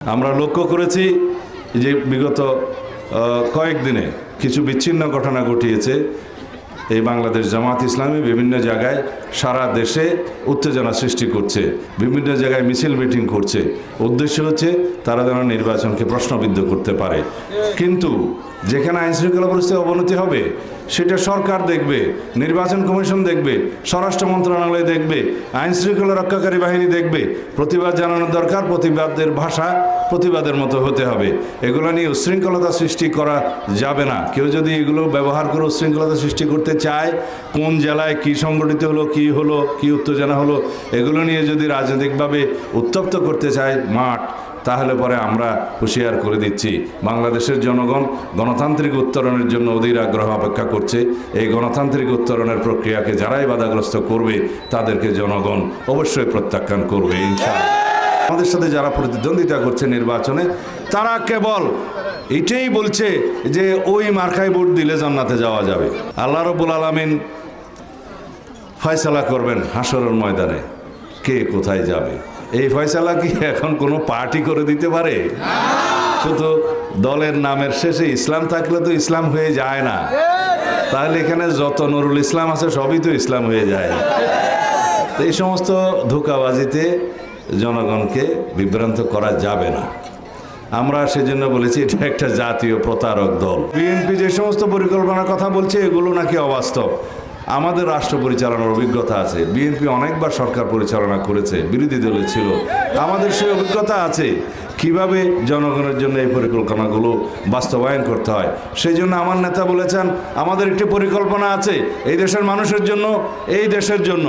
আমরা লক্ষ্য করেছি যে বিগত কয়েকদিনে কিছু বিচ্ছিন্ন ঘটনা ঘটিয়েছে এই বাংলাদেশ জামাত ইসলামী বিভিন্ন জায়গায় সারা দেশে উত্তেজনা সৃষ্টি করছে, বিভিন্ন জায়গায় মিছিল মিটিং করছে। উদ্দেশ্য হচ্ছে তারা যেন নির্বাচনকে প্রশ্নবিদ্ধ করতে পারে। কিন্তু যেখানে আইনশৃঙ্খলা পরিস্থিতির অবনতি হবে সেটা সরকার দেখবে, নির্বাচন কমিশন দেখবে, স্বরাষ্ট্র মন্ত্রণালয় দেখবে, আইনশৃঙ্খলা রক্ষাকারী বাহিনী দেখবে। প্রতিবাদ জানানোর দরকার, প্রতিবাদের ভাষা প্রতিবাদের মতো হতে হবে। এগুলো নিয়ে উশৃঙ্খলতা সৃষ্টি করা যাবে না। কেউ যদি এগুলো ব্যবহার করে উশৃঙ্খলতা সৃষ্টি করতে চায়, কোন জেলায় কী সংগঠিত হলো, কী উত্তেজনা হলো, এগুলো নিয়ে যদি রাজনৈতিকভাবে উত্তপ্ত করতে চায় মাঠ, তাহলে পরে আমরা হুঁশিয়ার করে দিচ্ছি। বাংলাদেশের জনগণ গণতান্ত্রিক উত্তরণের জন্য অধীর আগ্রহ অপেক্ষা করছে। এই গণতান্ত্রিক উত্তরণের প্রক্রিয়াকে যারাই বাধাগ্রস্ত করবে তাদেরকে জনগণ অবশ্যই প্রত্যাখ্যান করবে ইনশাআল্লাহ। আমাদের সাথে যারা প্রতিদ্বন্দ্বিতা করছে নির্বাচনে, তারা কেবল এটাই বলছে যে ওই মার্কায় ভোট দিলে জান্নাতে যাওয়া যাবে। আল্লাহ রাব্বুল আলামিন ফয়সালা করবেন হাশরের ময়দানে কে কোথায় যাবে। এই ফয়সালা কি এখন কোনো পার্টি করে দিতে পারে? শুধু দলের নামের শেষে ইসলাম থাকলে তো ইসলাম হয়ে যায় না। তাহলে এখানে যত নুরুল ইসলাম আছে সবই তো ইসলাম হয়ে যায়। তো এই সমস্ত ধোঁকাবাজিতে জনগণকে বিভ্রান্ত করা যাবে না। আমরা সেজন্য বলেছি এটা একটা জাতীয় প্রতারক দল। বিএনপি যে সমস্ত পরিকল্পনার কথা বলছে এগুলো নাকি অবাস্তব। আমাদের রাষ্ট্র পরিচালনার অভিজ্ঞতা আছে, বিএনপি অনেকবার সরকার পরিচালনা করেছে, বিরোধী দলে ছিল, আমাদের সেই অভিজ্ঞতা আছে কিভাবে জনগণের জন্য এই পরিকল্পনাগুলো বাস্তবায়ন করতে হয়। সেই জন্য আমার নেতা বলেছেন আমাদের একটি পরিকল্পনা আছে এই দেশের মানুষের জন্য, এই দেশের জন্য।